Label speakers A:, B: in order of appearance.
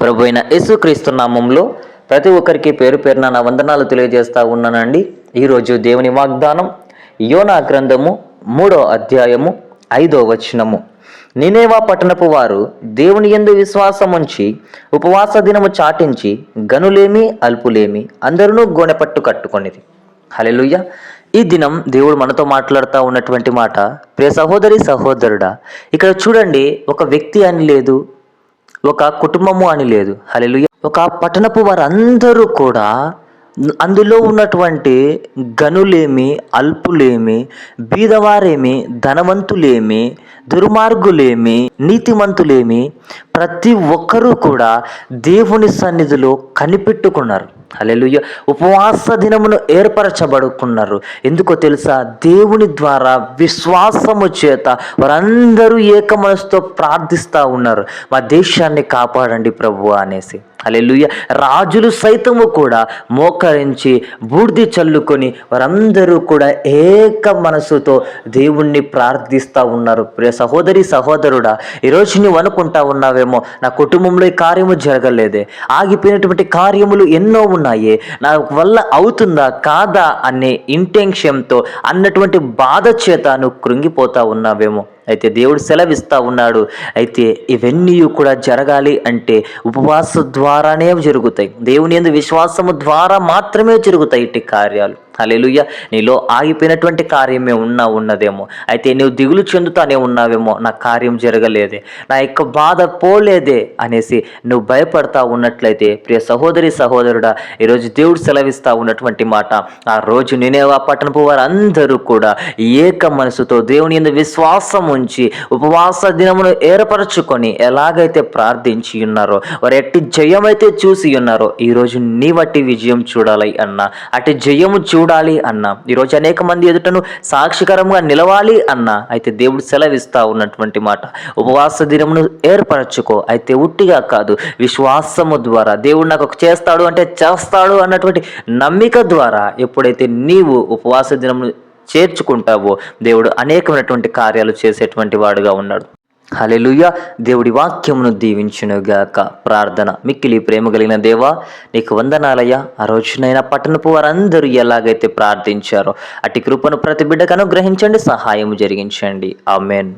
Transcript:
A: ప్రభు అయిన యేసుక్రీస్తు నామంలో ప్రతి ఒక్కరికి పేరు పేరున నా వందనాలు తెలియజేస్తా ఉన్నానండి. ఈరోజు దేవుని వాగ్దానం యోనా గ్రంథము 3వ అధ్యాయము 5వ వచనము. నినేవా పట్టణపు వారు దేవుని యందు విశ్వాసముంచి ఉపవాస దినము చాటించి గనులేమి అల్పులేమి అందరూ గోనెపట్టు కట్టుకొనిది. హల్లెలూయా. ఈ దినం దేవుడు మనతో మాట్లాడుతూ ఉన్నటువంటి మాట, ప్రియ సహోదరి సహోదరుడా, ఇక్కడ చూడండి, ఒక వ్యక్తి అని లేదు, ఒక కుటుంబము అని లేదు. హల్లెలూయా. ఒక పట్టణపు వారందరూ కూడా అందులో ఉన్నటువంటి గనులేమి అల్పులేమి, బీదవారేమి, ధనవంతులేమి, దుర్మార్గులేమి, నీతిమంతులేమి, ప్రతి ఒక్కరూ కూడా దేవుని సన్నిధిలో కనిపెట్టుకున్నారు. హల్లెలూయా. ఉపవాస దినమును ఏర్పరచబడుకున్నారు. ఎందుకో తెలుసా? దేవుని ద్వారా విశ్వాసము చేత వారందరూ ఏక మనసుతో ప్రార్థిస్తూ ఉన్నారు, మా దేశాన్ని కాపాడండి ప్రభువా అనేసి. హల్లెలూయా. రాజులు సైతము కూడా మోకరించి బూడిద చల్లుకొని వారందరూ కూడా ఏక మనసుతో దేవుణ్ణి ప్రార్థిస్తూ ఉన్నారు. ప్రియ సహోదరి సహోదరుడా, ఈరోజు నువ్వు అనుకుంటా ఉన్నావేమో, నా కుటుంబంలో ఈ కార్యము జరగలేదే, ఆగిపోయినటువంటి కార్యములు ఎన్నో ఉన్నాయి, నా వల్ల అవుతుందా కాదా అనే ఇంటెన్షన్తో అన్నటువంటి బాధ చేత నువ్వు కృంగిపోతా ఉన్నావేమో. అయితే దేవుడు సెలవిస్తూ ఉన్నాడు, అయితే ఇవన్నీ కూడా జరగాలి అంటే ఉపవాస ద్వారానే జరుగుతాయి. దేవుని యందు విశ్వాసము ద్వారా మాత్రమే జరుగుతాయి ఇట్టి కార్యాలు. హల్లెలూయా. నీలో ఆగిపోయినటువంటి కార్యమే ఉన్నదేమో, అయితే నువ్వు దిగులు చెందుతానే ఉన్నావేమో, నా కార్యం జరగలేదే, నా యొక్క బాధ పోలేదే అనేసి నువ్వు భయపడతా ఉన్నట్లయితే, ప్రియ సహోదరి సహోదరుడా, ఈరోజు దేవుడు సెలవిస్తూ ఉన్నటువంటి మాట, ఆ రోజు నినేవా పట్టణపు వారందరూ కూడా ఏక మనసుతో దేవుని యందు విశ్వాసం ఉంచి ఉపవాస దినమును ఏర్పరచుకొని ఎలాగైతే ప్రార్థించి ఉన్నారో, వారు ఎట్టి జయమైతే చూసి ఉన్నారో, ఈరోజు నీ వట్టి విజయం చూడాలి అన్నా, అటు జయము చూడాలి అన్నా, ఈరోజు అనేక మంది ఎదుటను సాక్షికరంగా నిలవాలి అన్నా, అయితే దేవుడు సెలవిస్తా ఉన్నటువంటి మాట, ఉపవాస దినమును ఏర్పరచుకో. అయితే ఉట్టిగా కాదు, విశ్వాసము ద్వారా దేవుడు నాకు చేస్తాడు అంటే చేస్తాడు అన్నటువంటి నమ్మిక ద్వారా ఎప్పుడైతే నీవు ఉపవాస దినమును చేర్చుకుంటావో, దేవుడు అనేకమైనటువంటి కార్యాలు చేసేటువంటి వాడుగా ఉన్నాడు. హల్లెలూయా. దేవుడి వాక్యమును దీవించునుగాక. ప్రార్థన. మిక్కిలి ప్రేమ కలిగిన దేవా, నీకు వందనాలయ్యా. ఆ రోజునైనా పట్టణపు వారందరూ ఎలాగైతే ప్రార్థించారో అట్టి కృపను ప్రతి బిడ్డకు అనుగ్రహించండి, సహాయం జరిగించండి. ఆమేన్.